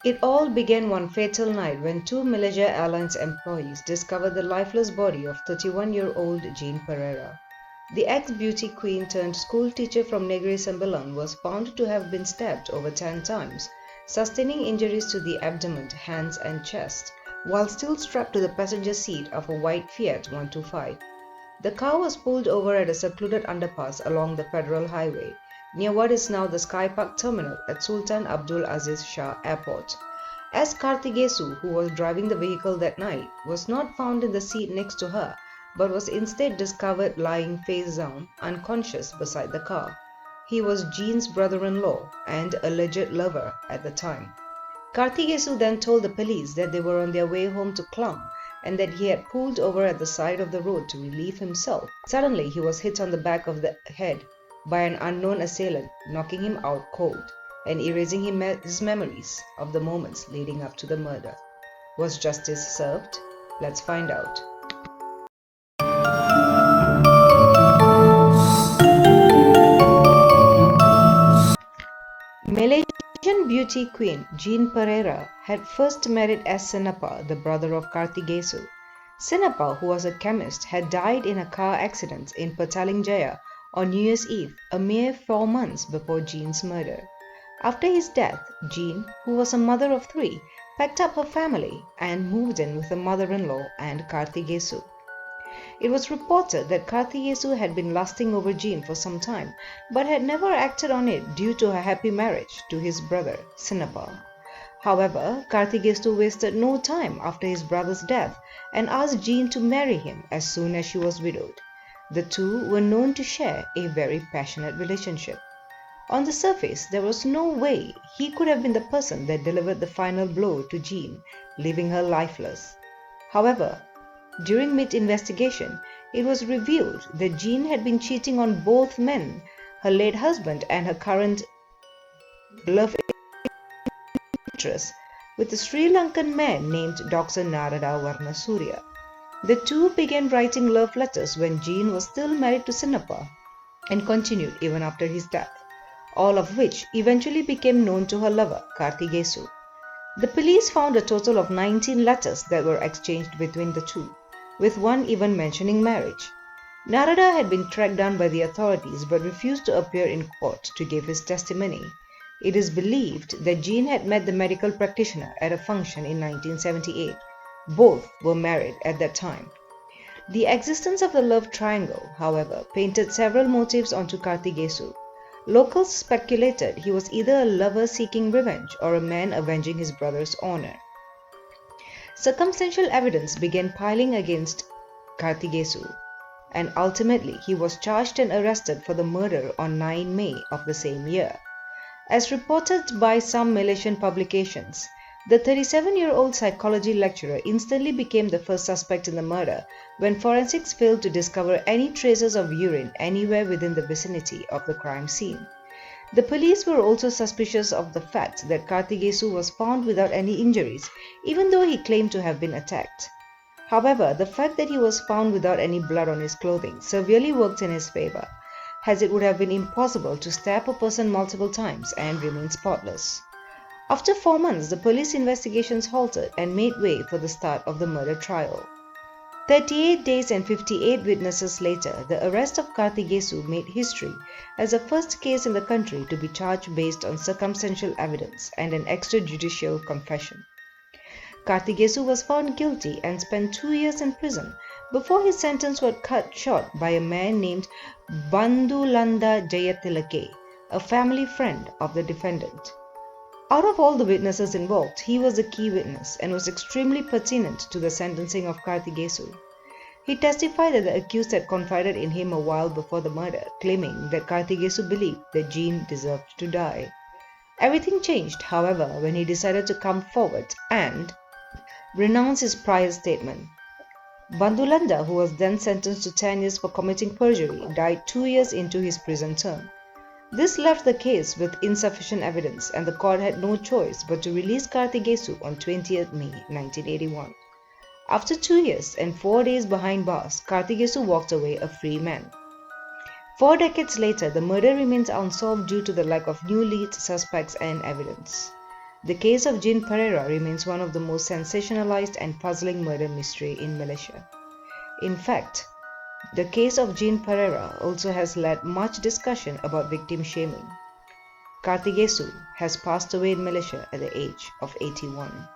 It all began one fatal night when two Malaysia Airlines employees discovered the lifeless body of 31-year-old Jean Perera. The ex-beauty queen turned school teacher from Negri Sembilan was found to have been stabbed over 10 times, sustaining injuries to the abdomen, hands and chest, while still strapped to the passenger seat of a white Fiat 125. The car was pulled over at a secluded underpass along the federal highway, near what is now the Sky Park terminal at Sultan Abdul Aziz Shah Airport. As Kartigesu, who was driving the vehicle that night, was not found in the seat next to her, but was instead discovered lying face down, unconscious beside the car. He was Jean's brother-in-law and alleged lover at the time. Kartigesu then told the police that they were on their way home to Klang and that he had pulled over at the side of the road to relieve himself. Suddenly, he was hit on the back of the head by an unknown assailant, knocking him out cold and erasing his memories of the moments leading up to the murder. Was justice served? Let's find out. Malaysian beauty queen Jean Perera had first married as Sinapa, the brother of Kartigesu. Sinapa, who was a chemist, had died in a car accident in Petaling Jaya on New Year's Eve, a mere 4 months before Jean's murder. After his death, Jean, who was a mother of 3, packed up her family and moved in with her mother-in-law and Kartigesu. It was reported that Kartigesu had been lusting over Jean for some time, but had never acted on it due to her happy marriage to his brother, Sinapa. However, Kartigesu wasted no time after his brother's death and asked Jean to marry him as soon as she was widowed. The two were known to share a very passionate relationship. On the surface, there was no way he could have been the person that delivered the final blow to Jean, leaving her lifeless. However, during mid-investigation, it was revealed that Jean had been cheating on both men, her late husband and her current love interest, with a Sri Lankan man named Dr. Narada Varnasurya. The two began writing love letters when Jean was still married to Sinapa and continued even after his death, all of which eventually became known to her lover, Kartigesu. The police found a total of 19 letters that were exchanged between the two, with one even mentioning marriage. Narada had been tracked down by the authorities but refused to appear in court to give his testimony. It is believed that Jean had met the medical practitioner at a function in 1978. Both were married at that time. The existence of the love triangle, however, painted several motives onto Kartigesu. Locals speculated he was either a lover seeking revenge or a man avenging his brother's honor. Circumstantial evidence began piling against Kartigesu, and ultimately he was charged and arrested for the murder on 9 May of the same year. As reported by some Malaysian publications, the 37-year-old psychology lecturer instantly became the first suspect in the murder when forensics failed to discover any traces of urine anywhere within the vicinity of the crime scene. The police were also suspicious of the fact that Kartigesu was found without any injuries, even though he claimed to have been attacked. However, the fact that he was found without any blood on his clothing severely worked in his favor, as it would have been impossible to stab a person multiple times and remain spotless. After 4 months, the police investigations halted and made way for the start of the murder trial. 38 days and 58 witnesses later, the arrest of Kartigesu made history as the first case in the country to be charged based on circumstantial evidence and an extrajudicial confession. Kartigesu was found guilty and spent 2 years in prison before his sentence was cut short by a man named Bandulanda Jayatilake, a family friend of the defendant. Out of all the witnesses involved, he was the key witness and was extremely pertinent to the sentencing of Kartigesu. He testified that the accused had confided in him a while before the murder, claiming that Kartigesu believed that Jean deserved to die. Everything changed, however, when he decided to come forward and renounce his prior statement. Bandulanda, who was then sentenced to 10 years for committing perjury, died 2 years into his prison term. This left the case with insufficient evidence, and the court had no choice but to release Kartigesu on 20th May 1981. After 2 years and 4 days behind bars, Kartigesu walked away a free man. 4 decades later, the murder remains unsolved due to the lack of new leads, suspects, and evidence. The case of Jean Perera remains one of the most sensationalized and puzzling murder mystery in Malaysia. In fact, the case of Jean Perera also has led much discussion about victim shaming. Kartigesu has passed away in Malaysia at the age of 81.